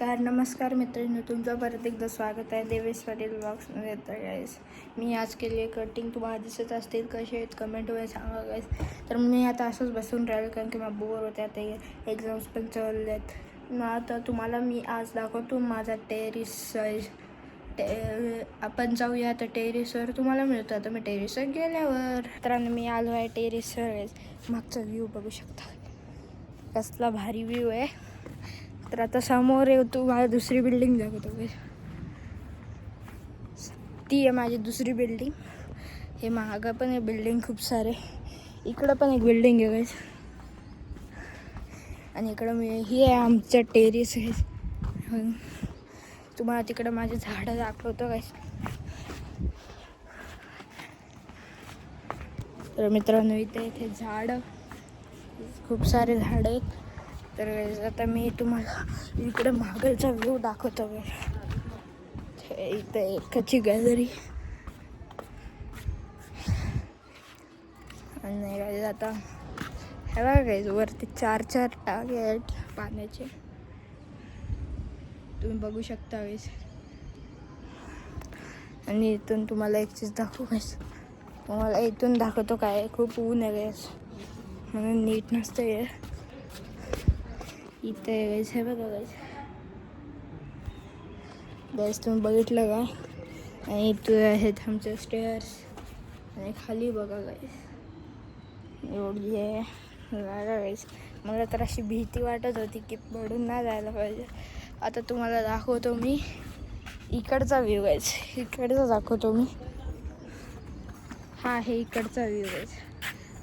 नमस्कार मित्रांनो, तुमचं परत एकदा स्वागत आहे देवेश पाटील ब्लॉग्समध्ये. तर गाईस, मी आज केली कटिंग तुम्हाला दिसत असतील. कसे आहेत कमेंटमध्ये सांगा गाईस. तर मी आता असंच बसून राहिलो कारण की मला बोर होते. आता एक्झाम्स पण चालले आहेत ना. आता तुम्हाला मी आज दाखवतो माझा टेरिस. आपण जाऊया आता टेरिसवर. तुम्हाला मिळतं आता मी टेरिसवर गेल्यावर. तर मी आलो आहे टेरिसवर. मागचा व्ह्यू बघू शकता, कसला भारी व्ह्यू आहे. तर आता समोर येतो मला दुसरी बिल्डिंग दाखवतो. ती आहे माझी दुसरी बिल्डिंग. हे मागं पण आहे बिल्डिंग खूप सारे. इकडं पण एक बिल्डिंग आहे गाईस. आणि इकडं ही आहे आमचं टेरिस आहे. तुम्हाला तिकडं माझे झाडं दाखवतो गाईस. तर मित्रांनो, इथे झाडं खूप सारे झाडं आहेत. तर आता मी तुम्हाला इकडे मागलचा व्ह्यू दाखवतो. इथे एकाची गॅलरी आणि आता हे बघा गाईस, वरती चार टाके आहेत पाण्याचे, तुम्ही बघू शकता गाईस. आणि इथून तुम्हाला एक चीज दाखवू गाईस. तुम्हाला इथून दाखवतो काय, खूप ऊन आहे गाईस म्हणून नीट नसतं हे. इथे गाईस हे बघा गाईस तुम्ही बघितलं का. आणि इथे आहेत आमचे स्टेअर्स. आणि खाली बघा गाईस, एवढी आहे जागा गाईस. मला तर अशी भीती वाटत होती की पडून नाही जायला पाहिजे. आता तुम्हाला दाखवतो मी इकडचा व्ह्यू गाईस. इकडचा दाखवतो मी. हा आहे इकडचा व्ह्यू गाईस.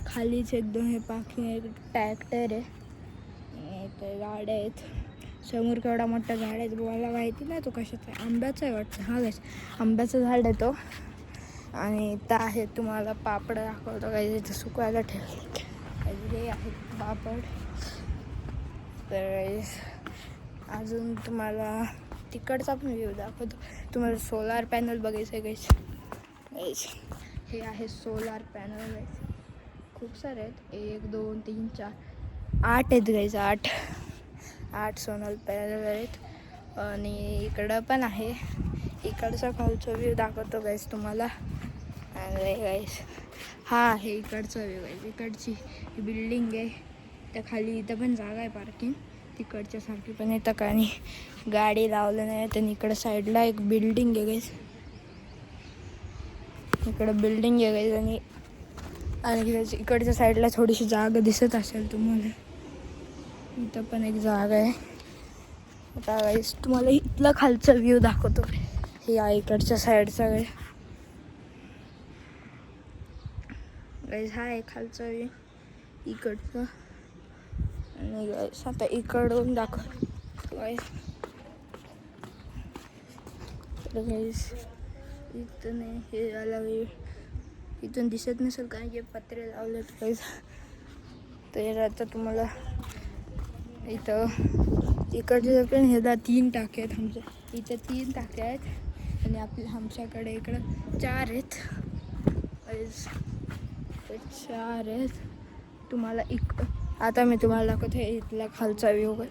खालीच एकदम हे पार्किंग आहे, ट्रॅक्टर आहे, इथे गाड्या आहेत. समोर केवढा मोठा झाड आहे मला माहिती नाही तो कशाचा आहे. आंब्याचा आहे वाटतं. हा गाईस, आंब्याचं झाड आहे तो. आणि इथं आहे तुम्हाला पापड दाखवतो काही. इथं सुकवायला ठेवले आहेत पापड. तर अजून तुम्हाला तिकडचा पण व्ह्यू दाखवतो. तुम्हाला सोलार पॅनल बघायचं आहे गाईस. हे आहे सोलार पॅनल गाईस. खूप सारे आहेत, 1 2 3 4 8 आहेत गाईस. 8 सोलार पॅनल आहेत. आणि इकडं पण आहे. इकडचा खालचा व्ह्यू दाखवतो गाईस तुम्हाला. अरे गाईस, हा आहे इकडचा व्ह्यू गाईस. इकडची बिल्डिंग आहे, त्या खाली इथं पण जागा आहे पार्किंग तिकडच्या सारखी पण येतं का. आणि गाडी लावलं नाही. आणि इकडं साईडला एक बिल्डिंग आहे गाईस. इकडं बिल्डिंग आहे गाईस. आणि इकडच्या साईडला थोडीशी जागा दिसत असेल तुम्हाला. इथं पण एक जागा आहे. आता गाईस तुम्हाला इथला खालचा व्ह्यू दाखवतो. हे आहे इकडच्या साईडचा गाईस. हा आहे खालचा व्ह्यू इकडचं. आणि गाईस आता इकडून दाखवतो गाईस. तर गाईस इथं नाही, हे आला व्ह्यू इथून दिसत नसेल कारण की पत्रे लावलेत गाईस. तर आता तुम्हाला इथं इकडचे पण ह्याला 3 टाके आहेत. आमच्या इथं 3 टाके आहेत. आणि आमच्याकडे इकडं 4 आहेत. 4 आहेत. तुम्हाला आता मी तुम्हाला दाखवतो इथला खालचा व्ह्यू आहे.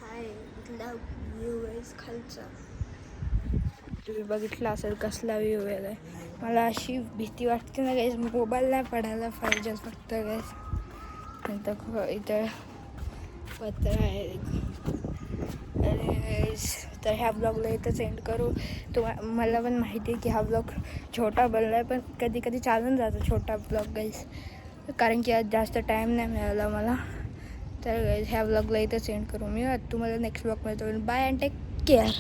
हाय इथला व्ह्यू आहे खालचा. तुम्ही बघितला असेल कसला व्ह्यू आहे. मला अशी भीती वाटते ना गाईस, मोबाईल नाही पडायला पाहिजे फक्त गाईस. इथं पत्र आहे. तर ह्या ब्लॉगला इथंच एंड करू. मला पण माहिती आहे की हा ब्लॉग छोटा बनला आहे, पण कधी कधी चालून जातो छोटा ब्लॉग गाईस, कारण की आज जास्त टाईम नाही मिळाला मला. तर गाईस ह्या ब्लॉगला इथंच एंड करू मी. तुम्हाला नेक्स्ट ब्लॉग मिळतो. Bye and take care.